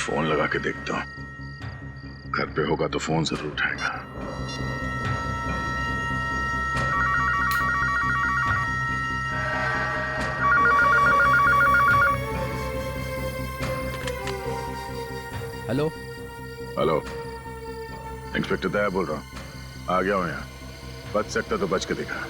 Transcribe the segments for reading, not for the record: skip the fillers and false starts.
Phone लगा के देखता हूँ, घर पे होगा तो फोन जरूर उठाएगा। हेलो हेलो, इंस्पेक्टर दया बोल रहा हूँ। आ गया हूँ यहाँ। बच सकता तो बच के दिखा।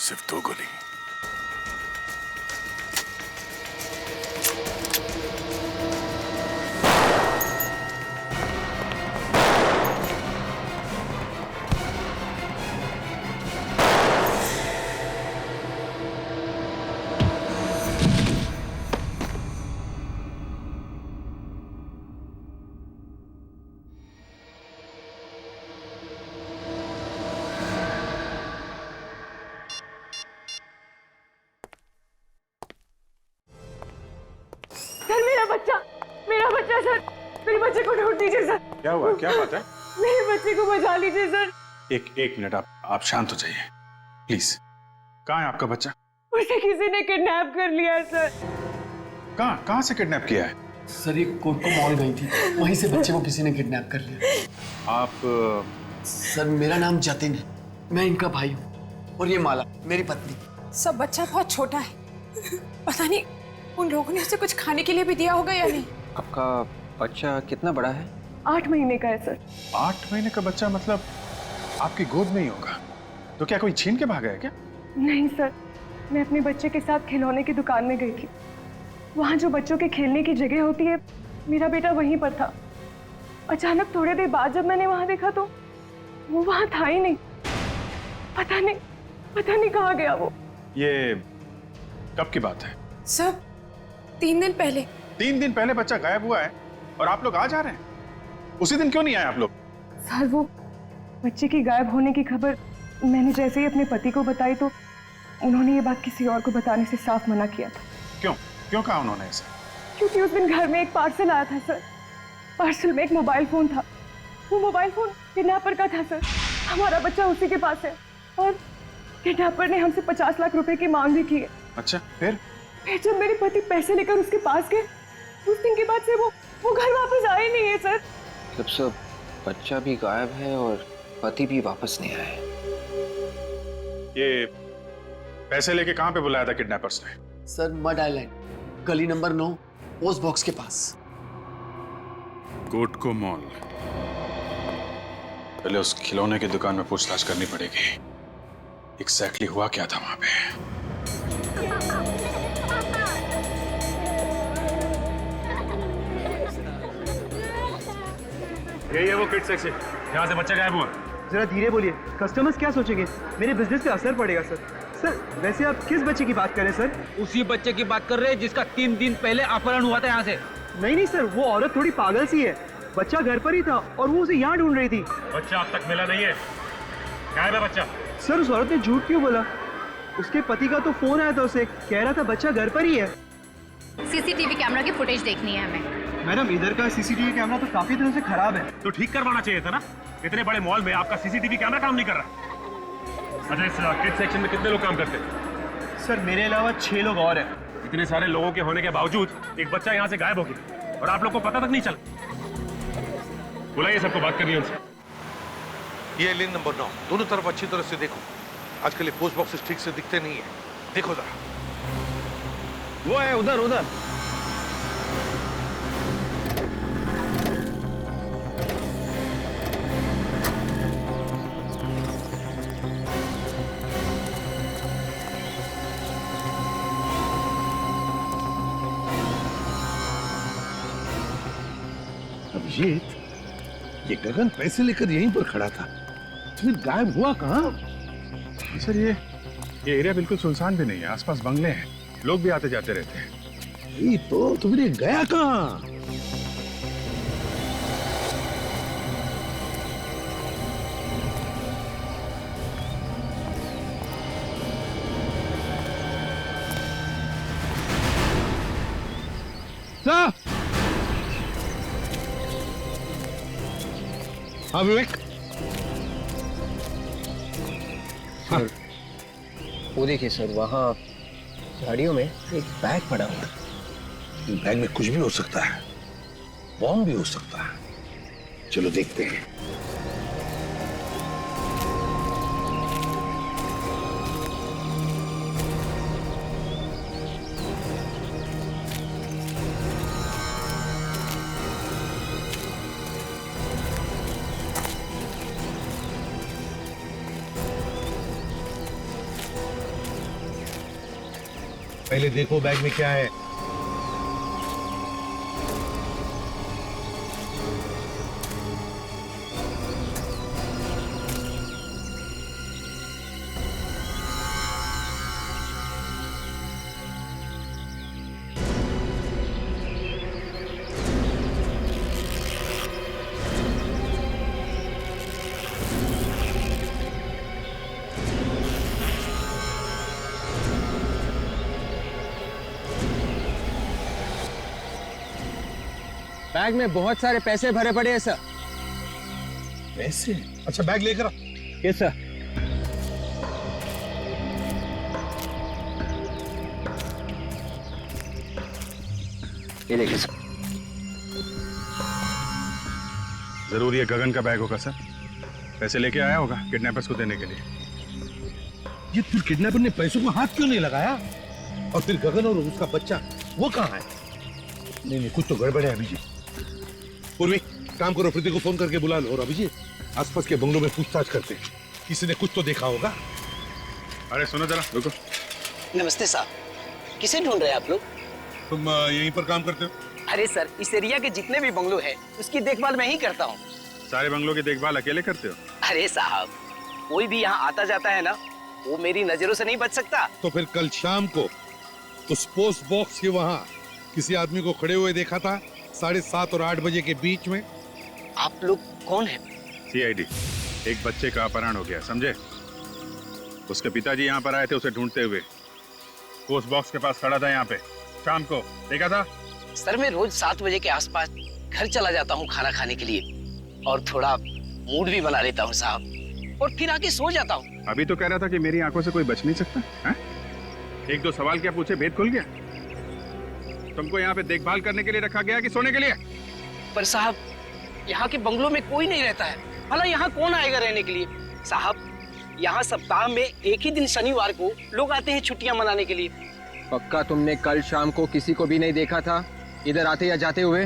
सिर्फ 2 गोली। सर मेरा बच्चा सर, मेरे बच्चे को ढूंढ दीजिए सर। क्या हुआ? क्या बात है? मेरे बच्चे को बचा लीजिए सर। एक मिनट, आप शांत हो जाइए प्लीज। कहाँ है आपका बच्चा? उसे किसी ने किडनैप कर लिया है सर। कहाँ से किडनैप किया है? सर ये कोटको मॉल गई थी, वहीं से बच्चे को किसी ने किडनैप कर लिया। आप सर मेरा नाम जतिन है, मैं इनका भाई हूँ, और ये माला मेरी पत्नी। सब बच्चा बहुत छोटा है, पता नहीं उन लोगों ने उसे कुछ खाने के लिए भी दिया होगा या नहीं। आपका बच्चा कितना बड़ा है? 8 महीने का है सर। 8 महीने का बच्चा? मतलब आपकी गोद में ही होगा? तो क्या कोई छीन के भागा है क्या? नहीं सर, मैं अपने बच्चे के साथ खिलौने की दुकान में गई थी। वहाँ जो बच्चों के खेलने की जगह होती है, मेरा बेटा वहीं पर था। अचानक थोड़ी देर बाद जब मैंने वहाँ देखा तो वो वहाँ था ही नहीं। पता नहीं कहाँ गया वो। ये कब की बात है? सर 3 दिन पहले। 3 दिन पहले बच्चा गायब हुआ है और आप लोग आ जा रहे हैं? उसी दिन क्यों नहीं आए आप लोग? सर वो बच्चे की गायब होने की खबर मैंने जैसे ही अपने पति को बताई तो उन्होंने ये बात किसी और को बताने से साफ मना किया था। क्यों कहा उन्होंने ऐसा? क्योंकि उस दिन घर में एक पार्सल आया था सर। पार्सल में एक मोबाइल फोन था। वो मोबाइल फोन किडनैपर का था सर। हमारा बच्चा उसी के पास है और किडनैपर ने हमसे 50 लाख रुपए की मांग भी की है। अच्छा, फिर जब मेरे पति पैसे लेकर उसके पास गए, उस दिन के बाद से वो घर वापस आए नहीं है सर। मतलब सब बच्चा भी गायब है और पति भी वापस नहीं आया। ये पैसे लेके कहाँ पे बुलाया था किडनैपर्स ने? सर मड आइलैंड, गली नंबर 9, पोस्ट बॉक्स के पास। कोटको मॉल। पहले उस खिलौने की दुकान में पूछताछ करनी पड़ेगी। एग्जैक्टली हुआ क्या था वहां पे? यही है वो किड सेक्शन, यहाँ से बच्चा गायब हुआ। जरा धीरे बोलिए, कस्टमर्स क्या सोचेंगे? मेरे बिजनेस पे असर पड़ेगा सर। सर वैसे आप किस बच्चे की बात कर रहे हैं सर? उसी बच्चे की बात कर रहे हैं जिसका 3 दिन पहले अपहरण हुआ था यहाँ से। नहीं सर, वो औरत थोड़ी पागल सी है। बच्चा घर पर ही था और वो उसे यहाँ ढूंढ रही थी। बच्चा अब तक मिला नहीं है। गायब है बच्चा। सर उस औरत ने झूठ क्यों बोला? उसके पति का तो फोन आया था, उसे कह रहा था बच्चा घर पर ही है। सीसीटीवी कैमरा की फुटेज देखनी है हमें। मैडम इधर का सीसीटीवी कैमरा तो काफी दिनों से खराब है। तो ठीक करवाना चाहिए था ना। इतने बड़े मॉल में आपका सीसीटीवी कैमरा काम नहीं कर रहा। अच्छा, इस किड सेक्शन में कितने लोग काम करते हैं? सर मेरे अलावा 6 लोग और हैं। इतने सारे लोगों के होने के बावजूद एक बच्चा यहाँ से गायब हो गया और आप लोग को पता तक नहीं चला। बुलाइए सबको, बात करनी है उनसे। ये लेन नंबर 9, दोनों तरफ अच्छी तरह से देखो। आजकल ये पोस्ट बॉक्सेस ठीक से दिखते नहीं है, देखो जरा। वो है उधर उधर। अभिजीत, ये गगन पैसे लेकर यहीं पर खड़ा था, फिर गायब हुआ कहाँ? सर ये एरिया बिल्कुल सुनसान भी नहीं है, आसपास बंगले हैं, लोग भी आते जाते रहते हैं। ये तो फिर ये गया कहाँ? हाँ विवेक, सर वो देखिए सर, वहाँ गाड़ियों में एक बैग पड़ा हुआ है। बैग में कुछ भी हो सकता है, बॉम्ब भी हो सकता है। चलो देखते हैं। पहले देखो बैग में क्या है। बैग में बहुत सारे पैसे भरे पड़े हैं सर। पैसे? अच्छा बैग लेकर आ। Yes sir. ये देखिए सर। जरूर ये गगन का बैग होगा सर, पैसे लेके आया होगा किडनैपर्स को देने के लिए। ये फिर किडनैपर ने पैसों को हाथ क्यों नहीं लगाया? और फिर गगन और उसका बच्चा वो कहाँ है? नहीं, कुछ तो गड़बड़ है अभिजीत। पूर्वी, काम करो, प्रीति को फोन करके बुला लो। और अभिजीत, आसपास के बंगलों में पूछताछ करते हैं, किसी ने कुछ तो देखा होगा। अरे सुनो जरा, रुको। नमस्ते साहब, किसे ढूंढ रहे हैं आप लोग? तुम यहीं पर काम करते हो? अरे सर, इस एरिया के जितने भी बंगलो हैं, उसकी देखभाल मैं ही करता हूँ। सारे बंगलों की देखभाल अकेले करते हो? अरे साहब, कोई भी यहाँ आता जाता है ना, वो मेरी नजरों से नहीं बच सकता। तो फिर कल शाम को उस पोस्ट बॉक्स के वहाँ किसी आदमी को खड़े हुए देखा था 7:30 और 8 बजे के बीच में। आप लोग कौन है? CID। एक बच्चे का अपहरण हो गया, समझे? उसके पिताजी यहाँ पर आए थे उसे ढूंढते हुए, पोस्ट बॉक्स के पास खड़ा था यहाँ पे, शाम को देखा था। सर, मैं रोज 7 बजे के आसपास घर चला जाता हूँ खाना खाने के लिए, और थोड़ा मूड भी बना लेता हूँ साहब, और फिर आके सो जाता हूँ। अभी तो कह रहा था कि मेरी आंखों से कोई बच नहीं सकता है? एक दो सवाल क्या पूछे, भेद खुल गया। तुमको यहाँ पे देखभाल करने के लिए रखा गया कि सोने के लिए? पर साहब, यहाँ के बंगलों में कोई नहीं रहता है, भला यहाँ कौन आएगा रहने के लिए? साहब, यहाँ सप्ताह में एक ही दिन शनिवार को लोग आते हैं छुट्टियां मनाने के लिए। पक्का तुमने कल शाम को किसी को भी नहीं देखा था इधर आते या जाते हुए?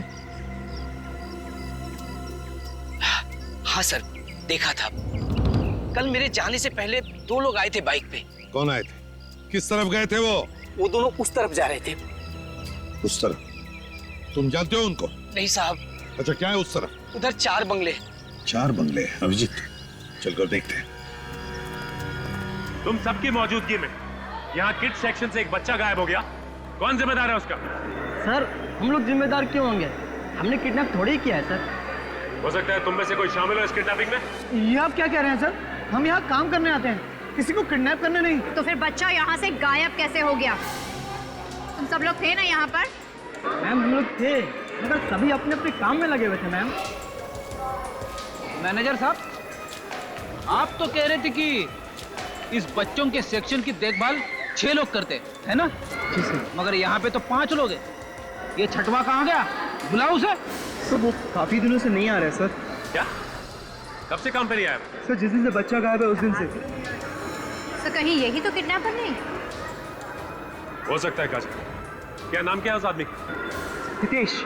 हाँ सर, देखा था। कल मेरे जाने से पहले 2 लोग आए थे बाइक पे। कौन आए थे? किस तरफ गए थे वो? वो दोनों उस तरफ जा रहे थे। उस तरफ? तुम जानते हो उनको? नहीं साहब। अच्छा, क्या है उस तरफ? उधर 4 बंगले। 4 बंगले? अभिजीत, चलकर देखते हैं। तुम सबकी मौजूदगी में यहाँ किड सेक्शन से एक बच्चा गायब हो गया, कौन जिम्मेदार है उसका? सर, हम लोग जिम्मेदार क्यों होंगे? हमने किडनैप थोड़ी किया है सर। हो सकता है तुम में से कोई शामिल हो इस किडनैपिंग में। ये आप क्या कह रहे हैं सर? हम यहाँ काम करने आते हैं, किसी को किडनैप करने नहीं। तो फिर बच्चा यहाँ से गायब कैसे हो गया? तुम सब लोग थे ना यहाँ पर? मैम, हम लोग थे, मगर सभी अपने अपने काम में लगे हुए थे मैम। मैनेजर साहब, आप तो कह रहे थे कि इस बच्चों के सेक्शन की देखभाल 6 लोग करते है ना? जी सर। मगर यहाँ पे तो 5 लोग हैं। ये छठवा कहाँ गया? बुलाओ उसे। सर, वो काफी दिनों से नहीं आ रहे सर। क्या? कब से काम पे नहीं आया? सर, जिस दिन से बच्चा गायब है उस दिन से। तो कहीं यही तो किडनैपर नहीं? हो सकता है काजल। क्या नाम क्या है उस आदमी का? हितेश।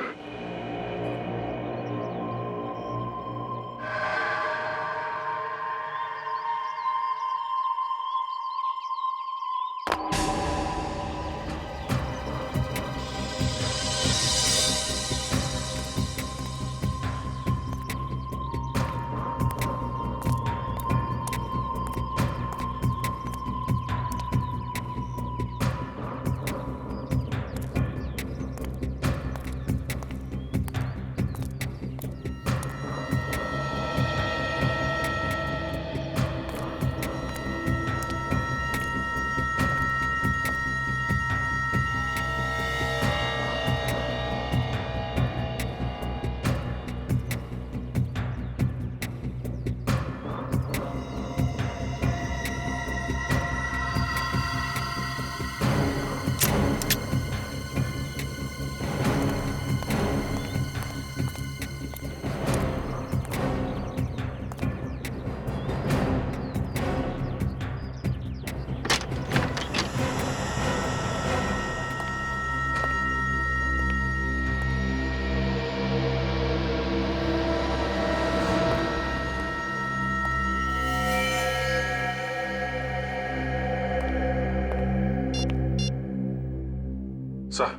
सर,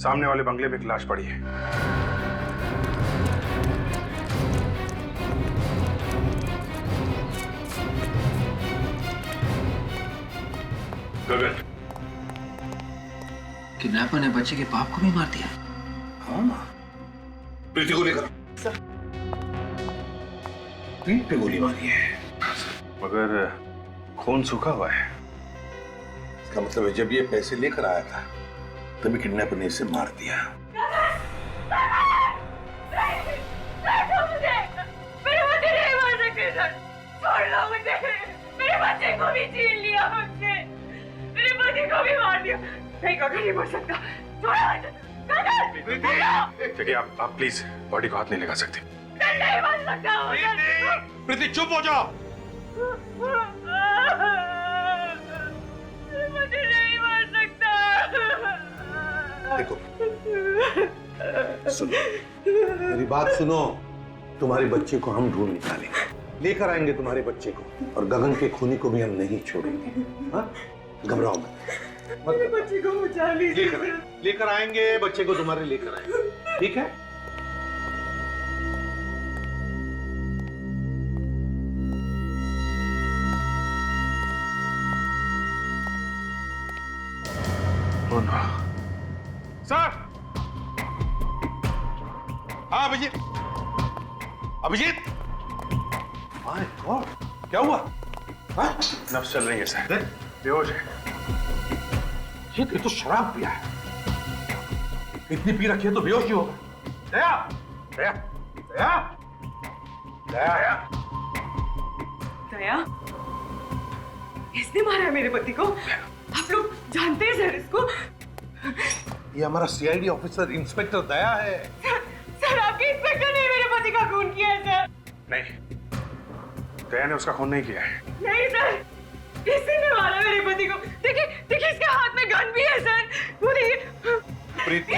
सामने वाले बंगले में एक लाश पड़ी है। गगन, किडनैपर ने बच्चे के बाप को भी मार दिया। हाँ, प्रीति को लेकर सर, पीठ पे गोली मारी है। मगर खून सूखा हुआ है। इसका मतलब है जब ये पैसे लेकर आया था तभी किडनैपर ने इसे मार दिया। मेरे बच्चे नहीं मार सकते सर, छोड़ लो मुझे। मेरे बच्चे को भी छीन लिया मुझसे, मेरे पति को भी मार दिया। नहीं गगन नहीं मर सकता, देखिए आप प्लीज बॉडी को हाथ नहीं लगा सकते। नहीं मर सकता। प्रीति चुप हो जाओ। नहीं मर सकता। देखो, सुनो, मेरी बात सुनो। तुम्हारे बच्चे को हम ढूंढ निकालेंगे, लेकर आएंगे तुम्हारे बच्चे को, और गगन के खूनी को भी हम नहीं छोड़ेंगे। हाँ? घबराओ मत। मेरे बच्चे को बचा लीजिए। लेकर आएंगे बच्चे को, तुम्हारे लेकर आएंगे, ठीक है? सर, हाँ अभिजीत। अभिजीत, माय गॉड, क्या हुआ? हाँ? नब्ज चल रही है सर, बेहोश है। ये तो शराब पिया है। इतनी पी रखी है तो बेहोश ही होगा। दया, दया, दया, दया, दया, इसने मारा है मेरे पति को। आप लोग जानते हैं सर इसको? ये हमारा सीआईडी ऑफिसर इंस्पेक्टर दया है। सर आपके इंस्पेक्टर ने मेरे पति का खून किया है सर। नहीं, दया ने उसका खून नहीं किया है। नहीं सर, इसी ने मारा मेरे पति को। देखिए देखिए, इसके हाथ में गन भी है सर। वो देखिए। प्रीति,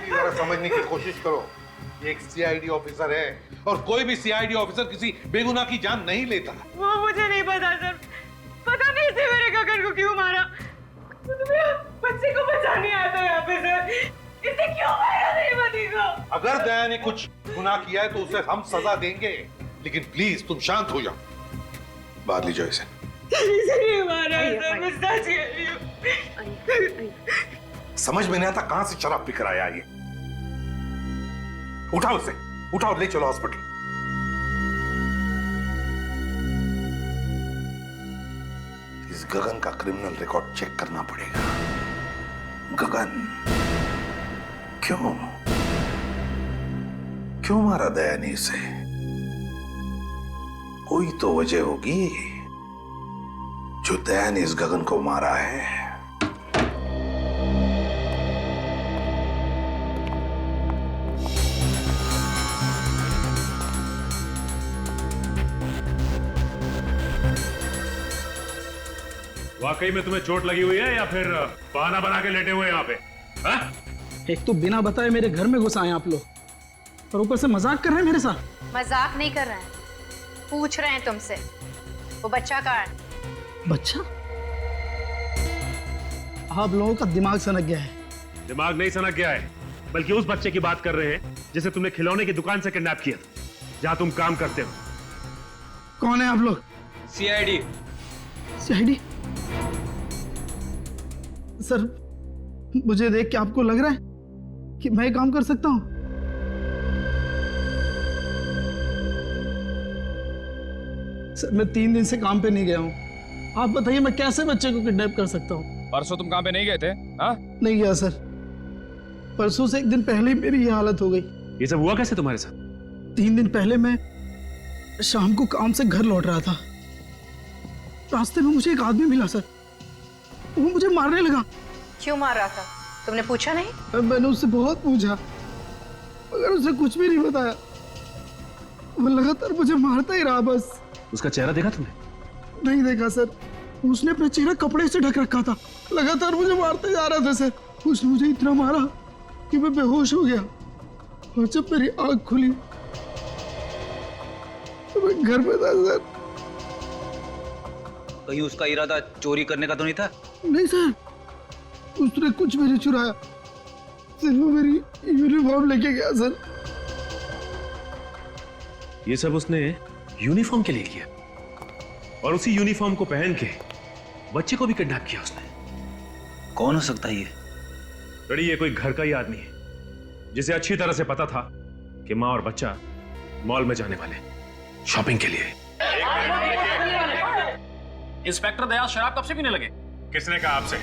जरा समझने की कोशिश करो। ये एक सीआईडी ऑफिसर है, और कोई भी सीआईडी ऑफिसर किसी बेगुनाह की जान नहीं लेता। वो मुझे नहीं पता सर। पता नहीं इसे मेरे गगन को क्यों मारा। वो तो मेरे बच्चे को बचाने आया था यहाँ पे सर। इसे क्यों मारा मेरे पति को? अगर दया ने कुछ गुनाह किया है तो उसे हम सजा देंगे, लेकिन प्लीज तुम शांत हो जाओ। बात लीजिए इसे। इसे नहीं मारा है सर, मैं सच कह रही हूँ। समझ में नहीं आता कहां से शराब पीकर आया ये। उठाओ उसे, उठाओ, ले चलो हॉस्पिटल। इस गगन का क्रिमिनल रिकॉर्ड चेक करना पड़ेगा। गगन क्यों मारा दया ने इसे? कोई तो वजह होगी जो दया ने इस गगन को मारा है। वाकई में तुम्हें चोट लगी हुई है या फिर बहाना बना के लेटे हुए यहाँ पे? हाँ? एक तो बिना बताए मेरे घर में घुस आए आप लोग और ऊपर से मजाक कर रहे हैं मेरे साथ। मजाक नहीं कर रहे हैं, पूछ रहे हैं तुमसे वो बच्चा कहाँ है? बच्चा? आप लोगों का दिमाग सनक गया है। दिमाग नहीं सनक गया है, बल्कि उस बच्चे की बात कर रहे हैं जिसे तुमने खिलौने की दुकान से किडनैप किया था, जहां तुम काम करते हो। कौन है आप लोग? सीआईडी। सीआईडी? सर, मुझे देख के आपको लग रहा है कि मैं काम कर सकता हूं? सर, मैं 3 दिन से काम पे नहीं गया हूं। आप बताइए मैं कैसे बच्चे को किडनैप कर सकता हूं? परसों तुम काम पे नहीं गए थे? हाँ? नहीं गया सर। परसों से 1 दिन पहले ही मेरी ये हालत हो गई। ये सब हुआ कैसे तुम्हारे साथ? 3 दिन पहले मैं शाम को काम से घर लौट रहा था। रास्ते में मुझे एक आदमी मिला सर, वो मुझे मारने लगा। क्यों मार रहा था? तुमने पूछा नहीं? मैंने उससे बहुत पूछा मगर उसने कुछ भी नहीं बताया। वो लगातार मुझे मारता ही रहा बस। उसका चेहरा देखा तुमने? नहीं देखा सर, उसने अपना चेहरा कपड़े से ढक रखा था। लगातार मुझे मारते जा रहा था सर। उसने मुझे इतना मारा कि मैं बेहोश हो गया और जब मेरी आंख खुली तो मैं घर में था सर। कहीं उसका इरादा चोरी करने का तो नहीं था? नहीं सर, उसने कुछ भी नहीं चुराया, सिर्फ वो मेरी यूनिफॉर्म लेके गया सर। ये सब उसने यूनिफॉर्म के लिए किया और उसी यूनिफॉर्म को पहन के बच्चे को भी किडनैप किया उसने। कौन हो सकता है ये? लड़ी, ये कोई घर का ही आदमी है जिसे अच्छी तरह से पता था कि माँ और बच्चा मॉल में जाने वाले शॉपिंग के लिए। इंस्पेक्टर दया शराब कब से पीने लगे? किसने कहा आपसे?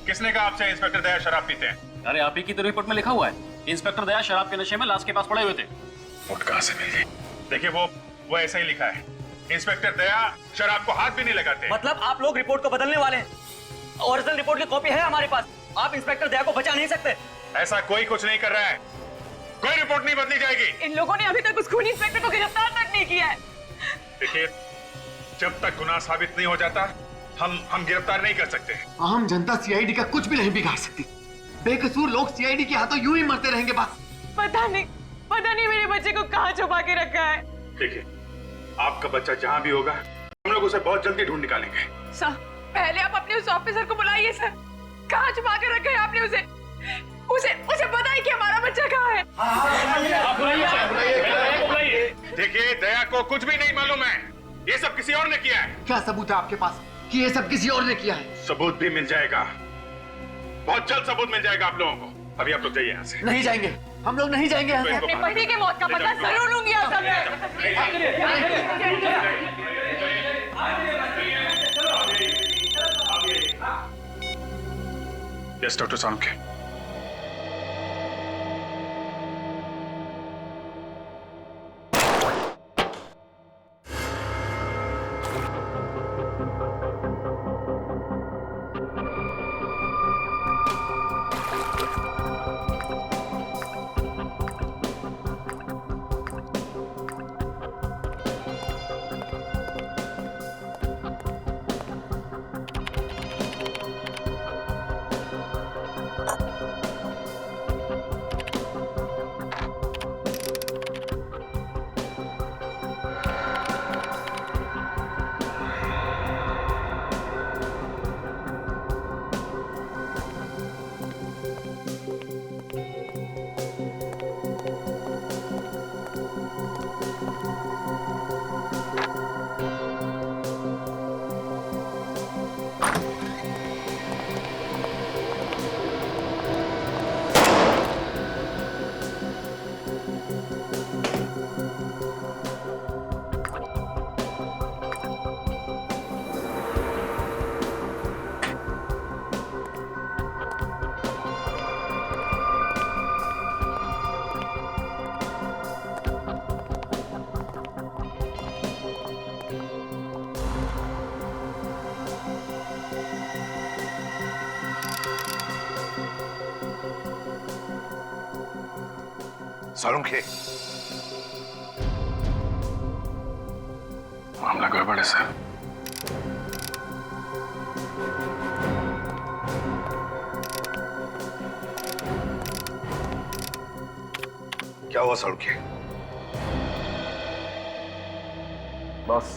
किसने कहा आपसे इंस्पेक्टर दया शराब पीते हैं? अरे आप ही की तो रिपोर्ट में लिखा हुआ है, इंस्पेक्टर दया शराब के नशे में लाश के पास पड़े हुए थे। रिपोर्ट कहां से मिल गई? देखिए वो ऐसा ही लिखा है, इंस्पेक्टर दया शराब को हाथ भी नहीं लगाते। मतलब आप लोग रिपोर्ट को बदलने वाले हैं? ओरिजिनल रिपोर्ट की कॉपी है हमारे पास। आप इंस्पेक्टर दया को बचा नहीं सकते। ऐसा कोई कुछ नहीं कर रहा है, कोई रिपोर्ट नहीं बदली जाएगी। इन लोगों ने अभी तक उस खूनी इंस्पेक्टर को गिरफ्तार तक नहीं किया है। देखिए, जब तक गुनाह साबित नहीं हो जाता हम गिरफ्तार नहीं कर सकते। आम जनता सीआईडी का कुछ भी नहीं बिगाड़ सकती। बेकसूर लोग सीआईडी के हाथों यूं ही मरते रहेंगे बस। पता नहीं मेरे बच्चे को कहाँ छुपा के रखा है। देखिए, आपका बच्चा जहां भी होगा हम लोग उसे बहुत जल्दी ढूंढ निकालेंगे। सर, पहले आप अपने उस ऑफिसर को बुलाइए सर। कहाँ छुपा के रखा है आपने उसे? उसे बताइए कि हमारा बच्चा कहाँ है। देखिए, दया को कुछ भी नहीं मालूम है, ये सब किसी और ने किया है। क्या सबूत है आपके पास कि ये सब किसी और ने किया है? सबूत भी मिल जाएगा, बहुत जल्द सबूत मिल जाएगा आप लोगों को। अभी आप लोग जाइए यहाँ से। नहीं जाएंगे, हम लोग नहीं जाएंगे यहाँ से। अपने पति की मौत का पता जरूर लूंगी आप सब। Yes doctor Salunkhe. सालुंखे, मामला गड़बड़ है सर। क्या हुआ सड़के? बॉस,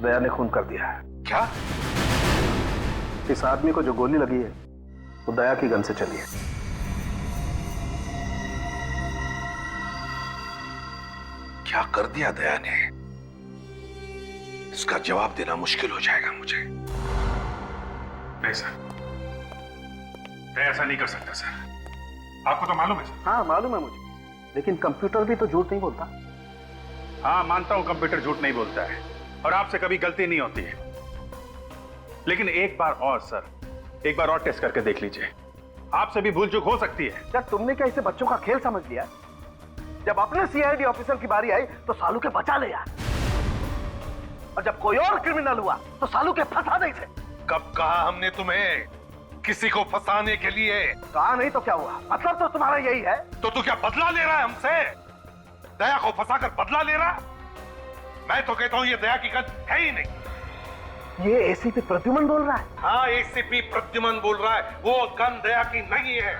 दया ने खून कर दिया है। क्या? इस आदमी को जो गोली लगी है वो दया की गन से चली है। क्या कर दिया दया ने? इसका जवाब देना मुश्किल हो जाएगा मुझे। नहीं सर, मैं ऐसा नहीं कर सकता सर। आपको तो मालूम है सर। हाँ मालूम है मुझे, लेकिन कंप्यूटर भी तो झूठ नहीं बोलता। हाँ मानता हूं कंप्यूटर झूठ नहीं बोलता है और आपसे कभी गलती नहीं होती है, लेकिन एक बार और सर, एक बार और टेस्ट करके देख लीजिए, आपसे भी भूल चूक हो सकती है। क्या तुमने क्या इसे बच्चों का खेल समझ लिया? जब अपने सीआईडी ऑफिसर की बारी आई तो सालू के बचा ले यार, और जब कोई और क्रिमिनल हुआ तो सालू के फंसा दे इसे। कब कहा हमने तुम्हें किसी को फंसाने के लिए? कहा नहीं तो क्या हुआ? मतलब तो तुम्हारा यही है। तो तू क्या बदला ले रहा है हमसे? दया को फंसाकर बदला ले रहा? मैं तो कहता हूं ये दया की गन है ही नहीं। ये एसीपी प्रद्युमन बोल रहा है। हाँ, एसीपी प्रद्युमन बोल रहा है। वो गन दया की नहीं है।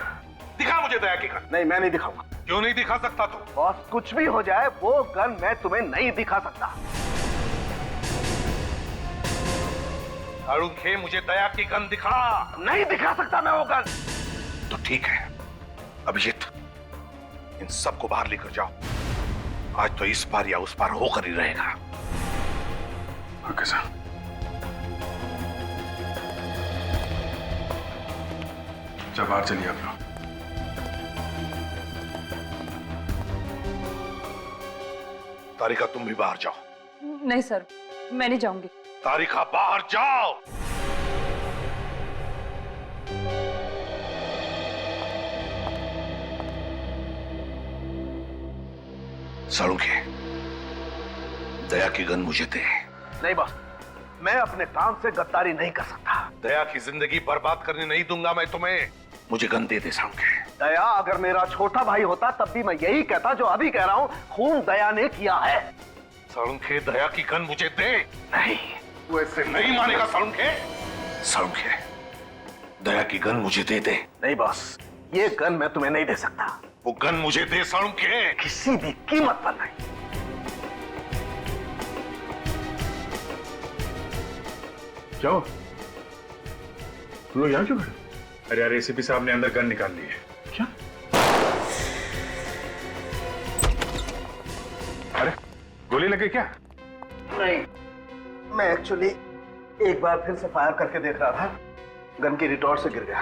दिखा मुझे दया की गन। नहीं, मैं नहीं दिखाऊंगा। क्यों नहीं दिखा सकता तू? बॉस, कुछ भी हो जाए वो गन मैं तुम्हें नहीं दिखा सकता। अरुण, मुझे दया की गन दिखा। नहीं दिखा सकता मैं वो गन। तो ठीक है अभिजीत, इन सबको बाहर लेकर जाओ। आज तो इस पार या उस पार होकर ही रहेगा। Okay sir. जब बाहर चलिए आप लोग। तारिका, तुम भी बाहर जाओ। नहीं सर, मैं नहीं जाऊंगी। तारिका, बाहर जाओ। सड़ूंगे, दया की गन मुझे दे। नहीं बॉस, मैं अपने काम से गद्दारी नहीं कर सकता। दया की जिंदगी बर्बाद करने नहीं दूंगा मैं तुम्हें। मुझे गन दे सड़ूंगे। दया अगर मेरा छोटा भाई होता तब भी मैं यही कहता जो अभी कह रहा हूं, खून दया ने किया है। सड़ूंगे, दया की गन मुझे दे। नहीं, तू ऐसे नहीं मानेगा सड़ूंगे। सड़ूंगे, दया की गन मुझे दे दे। नहीं बॉस, ये गन मैं तुम्हें नहीं दे सकता। वो गन मुझे दे सड़ूंगे। किसी भी कीमत पर नहीं। क्या हो? तुम लोग यहाँ क्यों खड़े? अरे यार, एसीपी साहब ने अंदर गन निकाल ली है। क्या? अरे गोली लगी क्या? नहीं, मैं एक्चुअली एक बार फिर से फायर करके देख रहा था, गन की रिटॉर्ट से गिर गया।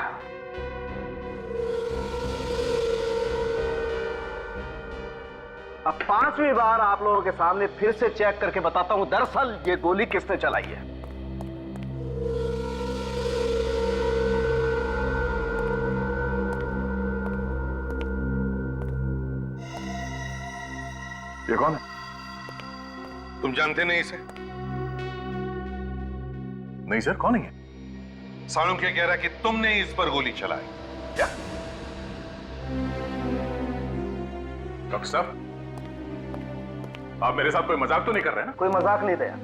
अब 5वीं बार आप लोगों के सामने फिर से चेक करके बताता हूं, दरअसल ये गोली किसने चलाई है। ये कौन है? तुम जानते नहीं इसे? नहीं सर, कौन है? सालूंके कह रहा कि तुमने इस पर गोली चलाई। क्या? डॉक्टर साहब, आप मेरे साथ कोई मजाक तो नहीं कर रहे ना? कोई मजाक नहीं दया।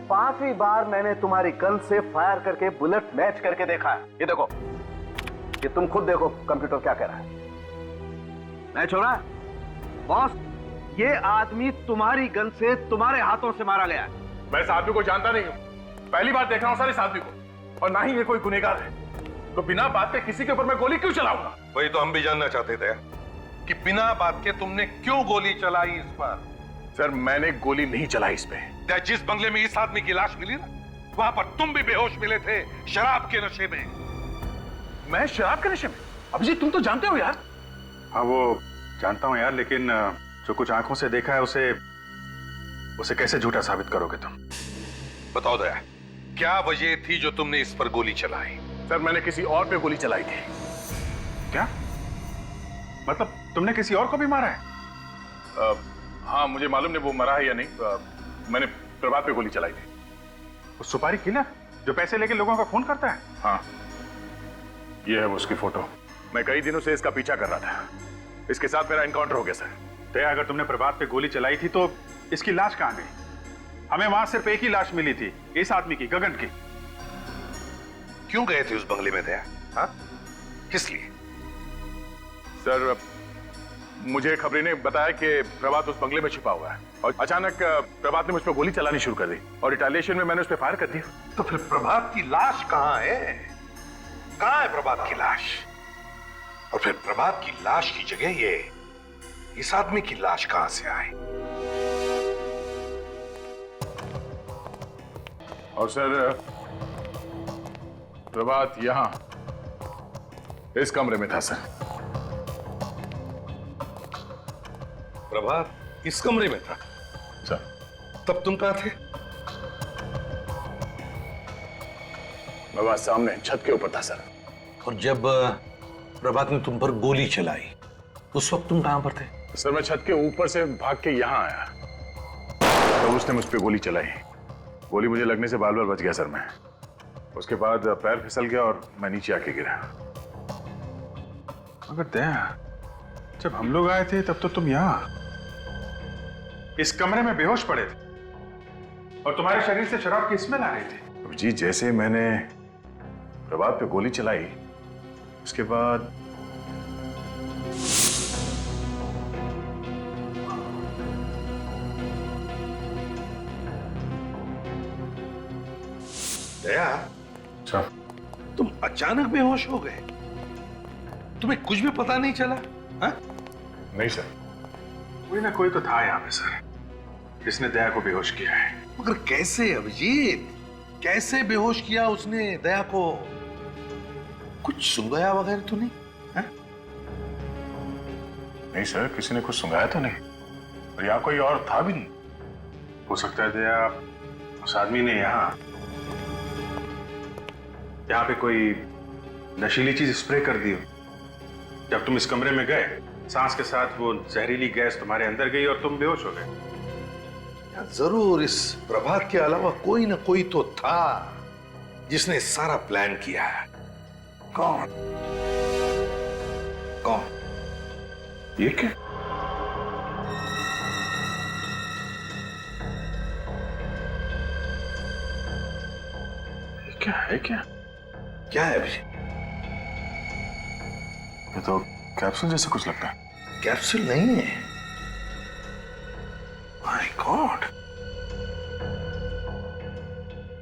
5वीं बार मैंने तुम्हारी गन से फायर करके बुलेट मैच करके देखा है। ये देखो, ये तुम खुद देखो कंप्यूटर क्या कह रहा है। मैच हो रहा है। बॉस, ये आदमी तुम्हारी गन से तुम्हारे हाथों से मारा गया है। मैं इस आदमी को जानता नहीं हूं, पहली बार देख रहा हूं सर इस आदमी को, और ना ही ये कोई गुनहगार है, तो बिना बात के किसी के ऊपर मैं गोली क्यों चलाऊंगा? वही तो हम भी जानना चाहते थे कि बिना बात के तुमने क्यों गोली चलाई इस पर। सर, मैंने गोली नहीं चलाई इस पे। जिस बंगले में इस आदमी की लाश मिली ना, वहां पर तुम भी बेहोश मिले थे, शराब के नशे में। मैं शराब के नशे में? अभिजीत, तुम तो जानते हो यार। हाँ, वो जानता हूं यार, लेकिन जो कुछ आंखों से देखा है उसे कैसे झूठा साबित करोगे तुम? बताओ दया, क्या वजह थी जो तुमने इस पर गोली चलाई? सर, मैंने किसी और पे गोली चलाई थी। क्या मतलब? तुमने किसी और को भी मारा है? हाँ, मुझे मालूम नहीं वो मरा है या नहीं। मैंने प्रभात पे गोली चलाई थी। वो सुपारी किलर जो पैसे लेके लोगों का खून करता है? हाँ, ये है वो उसकी फोटो। मैं कई दिनों से इसका पीछा कर रहा था। इसके साथ मेरा एनकाउंटर हो गया सर। दया, अगर तुमने प्रभात पे गोली चलाई थी तो इसकी लाश कहां गई? हमें वहां सिर्फ एक ही लाश मिली थी, इस आदमी की, गगन की। क्यों गए थे उस बंगले में दया? हाँ, किस लिए? सर, मुझे खबरी ने बताया कि प्रभात उस बंगले में छिपा हुआ है और अचानक प्रभात ने मुझ पर गोली चलानी शुरू कर दी और रिटेलिएशन में मैंने उस पर फायर कर दिया। तो फिर प्रभात की लाश कहाँ है? कहाँ है प्रभात की लाश? और फिर प्रभात की लाश की जगह ये इस आदमी की लाश कहां से आई? और सर प्रभात यहां इस कमरे में था सर। प्रभात इस कमरे में था सर। तब तुम कहां थे? प्रभात सामने छत के ऊपर था सर। और जब प्रभात ने तुम पर गोली चलाई उस वक्त तुम कहां पर थे? सर मैं छत के ऊपर से भाग के यहां आया तो उसने मुझ पे गोली चलाई। गोली मुझे लगने से बाल बाल बच गया सर मैं। उसके बाद पैर फिसल गया और मैं नीचे आके गिरा। मगर दया, जब हम लोग आए थे तब तो तुम यहां इस कमरे में बेहोश पड़े थे और तुम्हारे शरीर से शराब की स्मेल आ रही थी। जी जैसे मैंने प्रभात पे गोली चलाई उसके बाद दया, अच्छा तुम अचानक बेहोश हो गए? तुम्हें कुछ भी पता नहीं चला? हा? नहीं सर, कोई ना कोई तो था यहाँ पे सर जिसने दया को बेहोश किया है। मगर कैसे अभिजीत? कैसे बेहोश किया उसने दया को? कुछ सुंघाया वगैरह तो नहीं? हा? नहीं सर, किसी ने कुछ सुंघाया तो नहीं और यहाँ कोई और था भी नहीं। हो सकता है दया उस आदमी ने यहाँ पे कोई नशीली चीज स्प्रे कर दी हो। जब तुम इस कमरे में गए सांस के साथ वो जहरीली गैस तुम्हारे अंदर गई और तुम बेहोश हो गए। जरूर इस प्रभात के अलावा कोई ना कोई तो था जिसने सारा प्लान किया है। कौन? कौन? ये क्या? ये क्या है? क्या है अभी? ये तो कैप्सूल जैसा कुछ लगता है। कैप्सूल नहीं है। माय गॉड,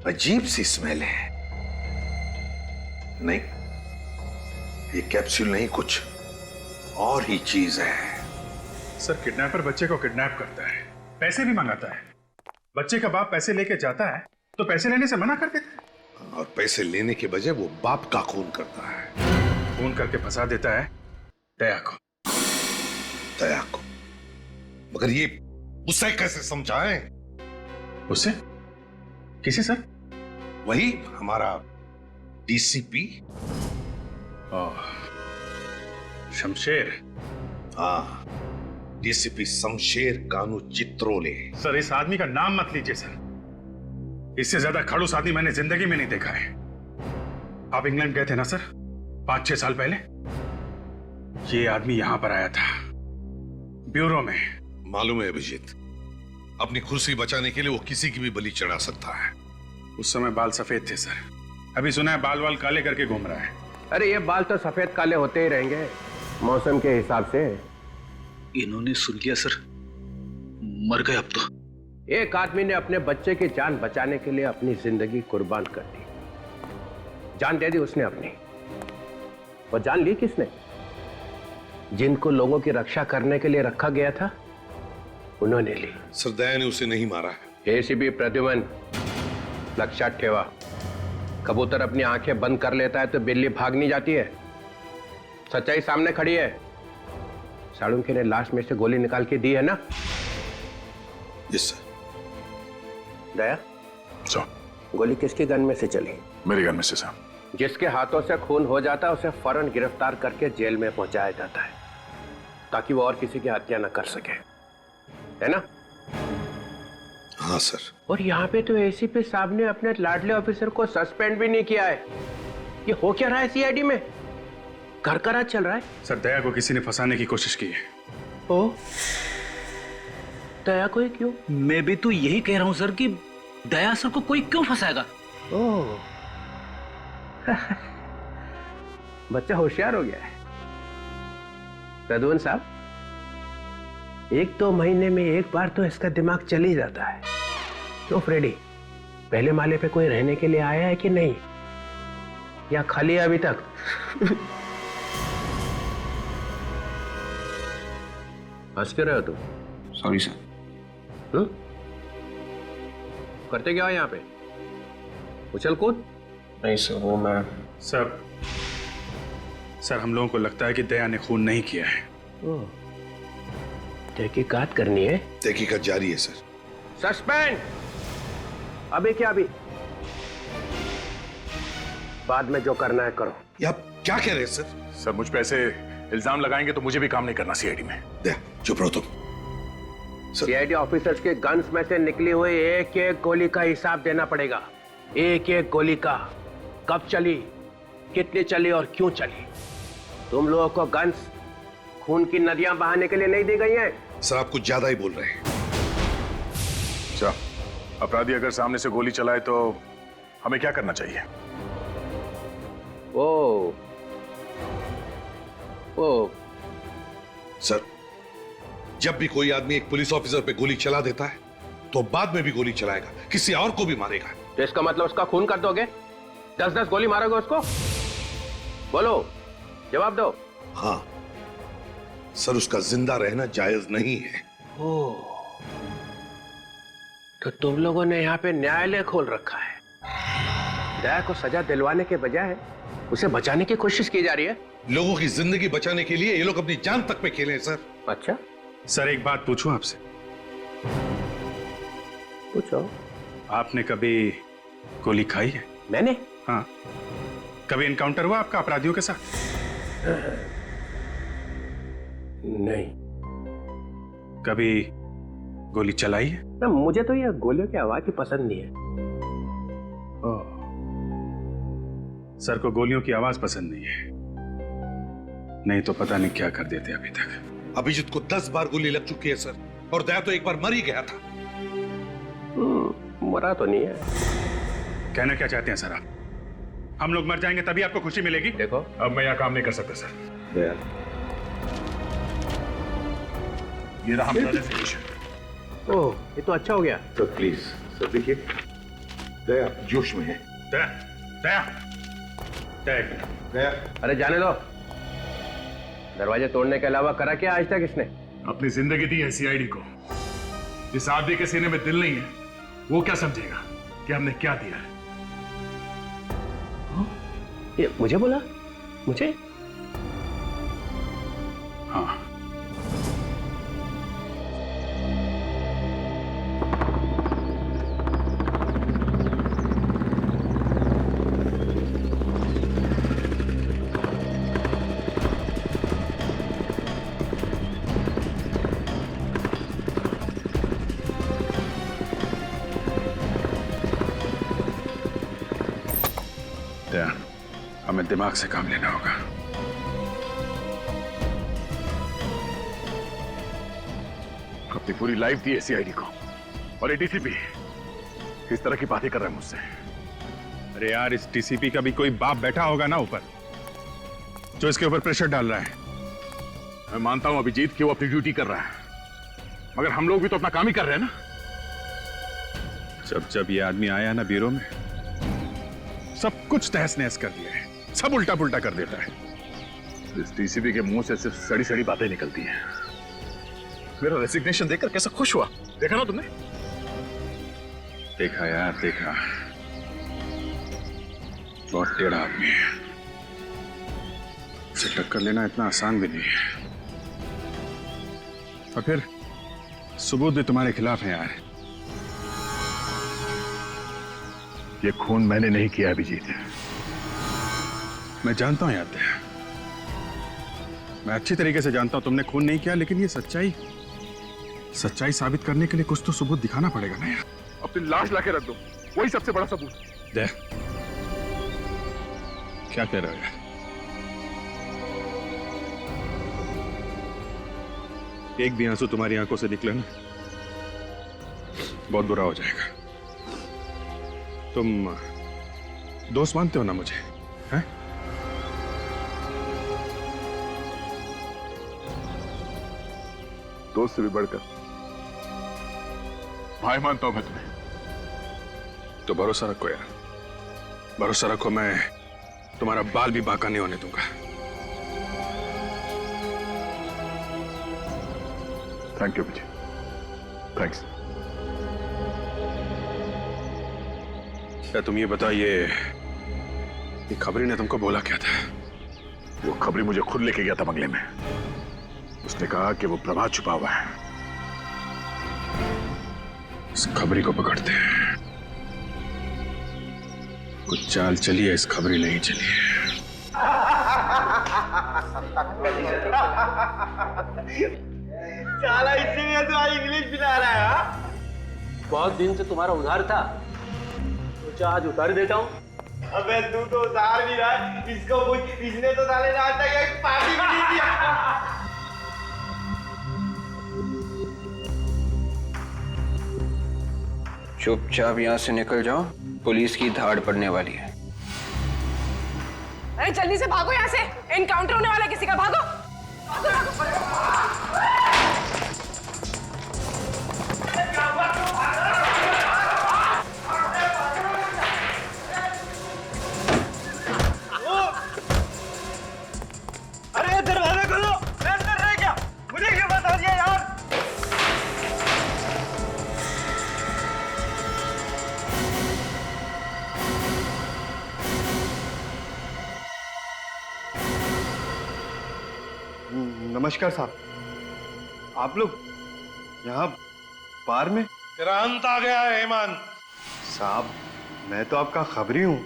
अजीब सी स्मेल है। नहीं, ये कैप्सूल नहीं, कुछ और ही चीज है। सर किडनैपर बच्चे को किडनैप करता है, पैसे भी मंगाता है। बच्चे का बाप पैसे लेके जाता है तो पैसे लेने से मना कर देता है और पैसे लेने के बजाय वो बाप का खून करता है। खून करके फंसा देता है दया को। दया को? मगर ये उसे कैसे समझाएं? उससे? किसे सर? वही हमारा डीसीपी शमशेर। हाँ, डीसीपी शमशेर कानू चित्रोले। सर इस आदमी का नाम मत लीजिए सर, इससे ज्यादा खड़ूस आदमी मैंने जिंदगी में नहीं देखा है। आप इंग्लैंड गए थे ना सर 5-6 साल पहले? ये आदमी यहां पर आया था ब्यूरो में। मालूम है अभिजीत, अपनी कुर्सी बचाने के लिए वो किसी की भी बलि चढ़ा सकता है। उस समय बाल सफेद थे सर, अभी सुना है बाल वाल काले करके घूम रहा है। अरे ये बाल तो सफेद काले होते ही रहेंगे मौसम के हिसाब से। इन्होंने सुन लिया सर, मर गए अब तो। एक आदमी ने अपने बच्चे की जान बचाने के लिए अपनी जिंदगी कुर्बान कर दी। जान दे दी उसने अपनी। वो जान ली किसने? जिनको लोगों की रक्षा करने के लिए रखा गया था उन्होंने ली। सर दया ने उसे नहीं मारा है। एसीपी प्रद्युमन, लक्षात ठेवा, कबूतर अपनी आंखें बंद कर लेता है तो बिल्ली भाग नहीं जाती है। सच्चाई सामने खड़ी है। साळुंखे ने लाश में से गोली निकाल के दी है ना? Yes sir. दया, गोली किसकी गन में से चली? मेरी गन में से सर। जिसके हाथों से खून हो जाता है उसे फौरन गिरफ्तार करके जेल में पहुंचाया जाता है ताकि वो और किसी की हत्या न कर सके, है ना? हाँ सर। और यहाँ पे तो एसीपी साहब ने अपने लाडले ऑफिसर को सस्पेंड भी नहीं किया है। ये हो क्या रहा है सीआईडी में? घर का राज चल रहा है। सर दया को किसी ने फंसाने की कोशिश की है। ओ, दया को क्यों? मैं भी तो यही कह रहा हूं सर कि दया सर को कोई क्यों फंसाएगा? ओह बच्चा होशियार हो गया है। प्रद्युमन साहब, एक दो महीने में एक बार तो इसका दिमाग चल ही जाता है। तो फ्रेडी, पहले माले पे कोई रहने के लिए आया है कि नहीं, या खाली है अभी तक? हंस क्यों रहे हो तुम? Sorry sir. करते क्या हो यहाँ पे? उछल कूद? नहीं सर, वो मैं सर हम लोगों को लगता है कि दया ने खून नहीं किया है। तहकीकात करनी है? तहकीकात जारी है सर। सस्पेंड। अभी क्या अभी? बाद में जो करना है करो। ये आप क्या कह रहे हैं सर? सर मुझ पे ऐसे इल्जाम लगाएंगे तो मुझे भी काम नहीं करना सीआईडी में। दया, चुप रहो तुम। सीआईडी ऑफिसर्स के गन्स में से निकली हुई एक एक गोली का हिसाब देना पड़ेगा। एक एक गोली का, कब चली, कितनी चली और क्यों चली। तुम लोगों को गन्स खून की नदियां बहाने के लिए नहीं दी गई हैं। सर आप कुछ ज्यादा ही बोल रहे हैं। अच्छा, अपराधी अगर सामने से गोली चलाए तो हमें क्या करना चाहिए? ओ सर, जब भी कोई आदमी एक पुलिस ऑफिसर पे गोली चला देता है तो बाद में भी गोली चलाएगा, किसी और को भी मारेगा। तो इसका मतलब उसका खून कर दोगे? 10-10 गोली मारोगे उसको? बोलो, जवाब दो। हाँ सर, उसका जिंदा रहना जायज नहीं है। तो तुम लोगों ने यहाँ पे न्यायालय खोल रखा है। दया को सजा दिलवाने के बजाय उसे बचाने की कोशिश की जा रही है। लोगों की जिंदगी बचाने के लिए ये लोग अपनी जान तक पे खेले हैं सर। अच्छा, सर एक बात पूछूं आपसे? पूछो। आपने कभी गोली खाई है? मैंने? हाँ। कभी एनकाउंटर हुआ आपका अपराधियों के साथ? नहीं। कभी गोली चलाई है? ना, मुझे तो ये गोलियों की आवाज ही पसंद नहीं है। सर को गोलियों की आवाज पसंद नहीं है, नहीं तो पता नहीं क्या कर देते अभी तक। अभिजीत को 10 बार गोली लग चुकी है सर, और दया तो एक बार मर ही गया था। मरा तो नहीं है। कहना क्या चाहते हैं सर आप? हम लोग मर जाएंगे तभी आपको खुशी मिलेगी? देखो, अब मैं यहाँ काम नहीं कर सकता सर। दया, ये रहा हमारा रेजिग्नेशन। ओह, ये तो अच्छा हो गया। तो प्लीज सर देखिए, दया जोश में है। दया, दया, दया, दया। अरे जाने दो। दरवाजे तोड़ने के अलावा करा क्या आज तक इसने? अपनी जिंदगी दी है सीआईडी को। जिस आदमी के सीने में दिल नहीं है वो क्या समझेगा कि हमने क्या दिया है? ये मुझे बोला? मुझे? हाँ। हमें दिमाग से काम लेना होगा। अपनी पूरी लाइफ दी है सीआईडी को, और ये डीसीपी इस तरह की बातें कर रहा है मुझसे। अरे यार, इस डीसीपी का भी कोई बाप बैठा होगा ना ऊपर, जो इसके ऊपर प्रेशर डाल रहा है। मैं मानता हूं अभिजीत कि वो अपनी ड्यूटी कर रहा है, मगर हम लोग भी तो अपना काम ही कर रहे हैं ना। जब जब ये आदमी आया ना ब्यूरो में, सब कुछ तहस नहस कर दिया है, सब उल्टा पुल्टा कर देता है। इस डीसीपी के मुंह से सिर्फ सड़ी सड़ी बातें निकलती हैं। मेरा रेजिग्नेशन देखकर कैसा खुश हुआ, देखा ना तुमने? देखा यार, देखा। बहुत टेढ़ा आदमी है, उसे टक्कर लेना इतना आसान भी नहीं है। और फिर सबूत भी तुम्हारे खिलाफ है यार। ये खून मैंने नहीं किया अभिजीत, मैं जानता हूं यार, मैं अच्छी तरीके से जानता हूं तुमने खून नहीं किया, लेकिन ये सच्चाई साबित करने के लिए कुछ तो सबूत दिखाना पड़ेगा ना यार। अपनी लाश लाके रख दो, वही सबसे बड़ा सबूत। दे, क्या कह रहे हो यार? एक भी आंसू तुम्हारी आंखों से निकले ना, बहुत बुरा हो जाएगा। तुम दोस्त मानते हो ना मुझे, हैं? दोस्त से भी बढ़कर भाई मानता हूं मैं तुम्हें। तो भरोसा रखो यार, भरोसा रखो, मैं तुम्हारा बाल भी बांका नहीं होने दूंगा। Thank you Vijay, thanks. क्या तुम ये बताइए, ये खबरी ने तुमको बोला क्या था? वो खबरी मुझे खुद लेके गया था बंगले में। उसने कहा कि वो प्रभात छुपा हुआ है, इस खबरी को पकड़ते हैं। कुछ चाल चलिए, इस खबरी नहीं चलिए। साला इसीलिए तो आज इंग्लिश पिला रहा है। हाँ? बहुत दिन से तुम्हारा उधार था, सोचा आज उतार देता हूँ। अबे तू तो उधार भी रहा, इसको इसने तो साले ने आज तक एक पार्टी भी नहीं दिया। चुपचाप यहाँ से निकल जाओ, पुलिस की धाड़ पड़ने वाली है। अरे जल्दी से भागो यहाँ से, एनकाउंटर होने वाला है किसी का, भागो। अरे दरवाजा खोलो, मैं अंदर रह गया, मुझे क्यों बता दिया यार? नमस्कार साहब, आप लोग यहाँ बार में? तेरा अंत आ गया है हेमंत। साहब मैं तो आपका खबरी हूँ।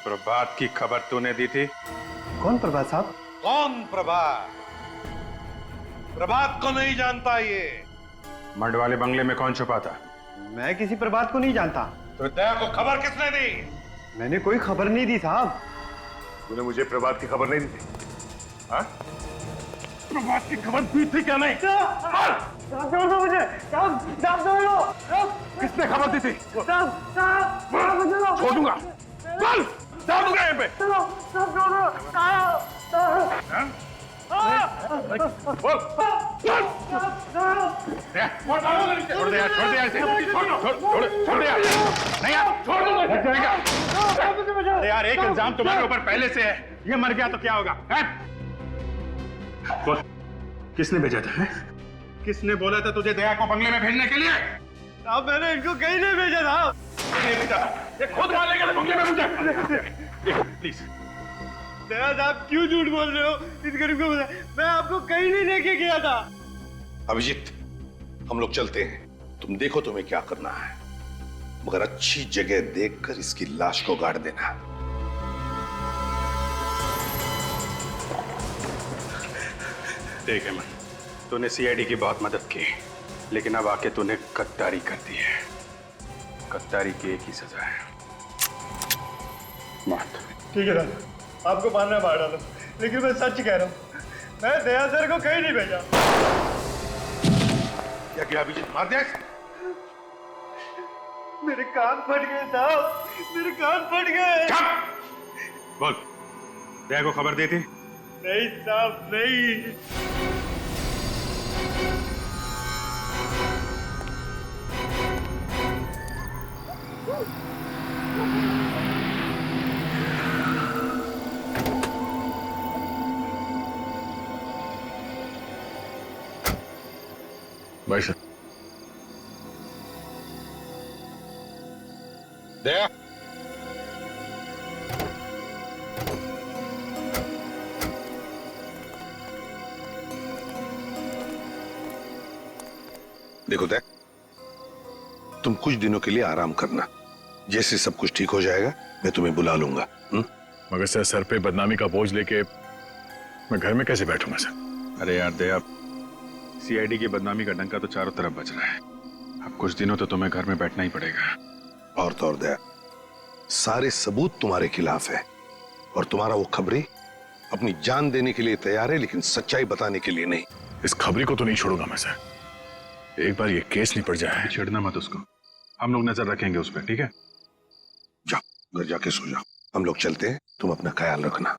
प्रभात की खबर तूने दी थी? कौन प्रभात साहब? कौन प्रभात? प्रभात को नहीं जानता ये। मड वाले बंगले में कौन छुपा था? मैं किसी प्रभात को नहीं जानता। तो दया को खबर किसने दी? मैंने कोई खबर नहीं दी साहब। तूने मुझे प्रभात की खबर नहीं दी थी? हाँ? प्रभात की खबर दी थी क्या नहीं? छोड़ दो मुझे, साहब छोड़ दो। किसने खबर दी थी? साहब छोड़ दूंगा, चल छोड़ दूंगा यहाँ पे। बोल, छोड़ दे यार, छोड़ दे यार इसे, छोड़ दे यार, नहीं यार, छोड़ दूंगा, लग जाएगा। अरे यार एक इल्जाम तुम्हारे ऊपर पहले से है, ये मर गया तो क्या होगा? बोल, किसने भेजा था? किसने बोला था तुझे दया को बंगले में भेजने के लिए? साहब मैंने इनको कहीं नहीं भेजा साहब। नहीं भेजा, ये खुद मान लेगा बंगले में मुझे। प्लीज दया साहब क्यों झूठ बोल रहे हो? इस गरीब को बता, मैं आपको कहीं नहीं लेके गया था। अभिजीत, हम लोग चलते हैं, तुम देखो तुम्हें क्या करना है, मगर अच्छी जगह देखकर इसकी लाश को गाड़ देना। देख हेमंत, तूने सीआईडी की बहुत मदद की, लेकिन अब आके तूने गद्दारी कर दी है। गद्दारी की एक ही सजा है, मौत। ठीक है साहब, आपको मारना मार डालो, लेकिन मैं सच कह रहा हूँ, मैं दया सर को कहीं नहीं भेजा। क्या किया अभिजीत? मार दिया? मेरे कान फट गए साहब, मेरे कान फट गए। बोल, दया को खबर दी थी? नहीं साहब नहीं। भाई साहब, दया, देखो दया, तुम कुछ दिनों के लिए आराम करना, जैसे सब कुछ ठीक हो जाएगा मैं तुम्हें बुला लूंगा। मगर सर पे बदनामी का बोझ लेके मैं घर में कैसे बैठूंगा सर? अरे यार दया, सीआईडी की बदनामी का डंका तो चारों तरफ बज रहा है, अब कुछ दिनों तो तुम्हें घर में बैठना ही पड़ेगा। और तो और दया, सारे सबूत तुम्हारे खिलाफ है और तुम्हारा वो खबरी अपनी जान देने के लिए तैयार है, लेकिन सच्चाई बताने के लिए नहीं। इस खबरी को तो नहीं छोड़ूंगा मैं सर, एक बार ये केस निपट जाए। छेड़ना मत उसको, हम लोग नजर रखेंगे उस पर, ठीक है? जाओ घर जाके सो जाओ, हम लोग चलते हैं, तुम अपना ख्याल रखना।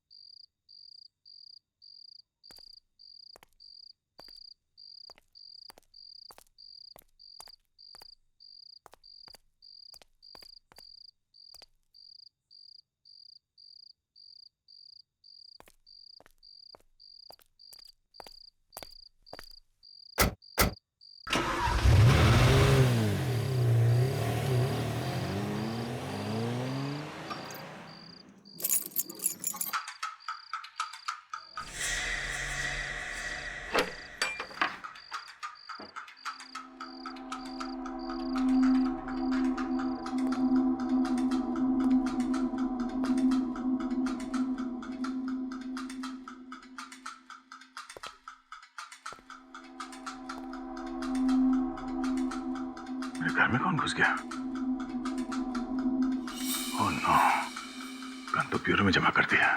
घर में कौन घुस गया? ओह नो, गन तो ब्यूरो में जमा कर दिया।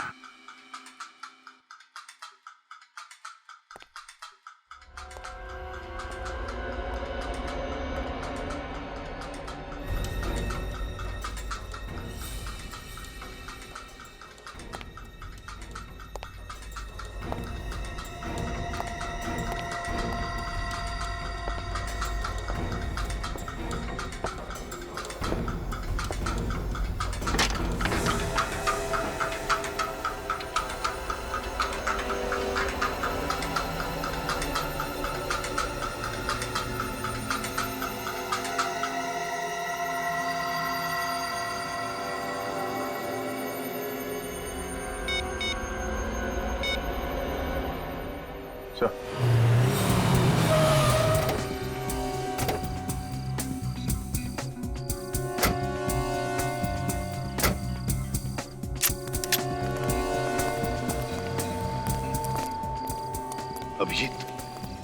अभिजीत,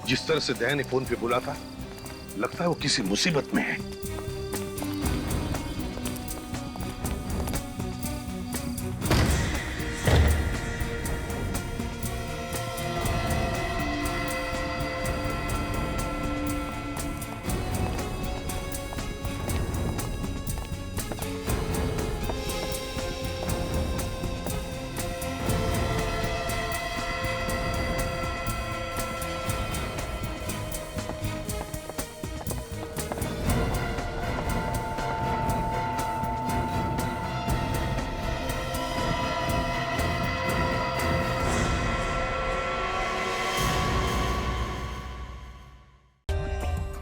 जिस तरह से दया ने फोन पे बोला था, लगता है वो किसी मुसीबत में है।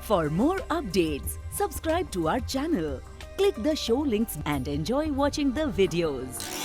For more updates, subscribe to our channel, click the show links and enjoy watching the videos.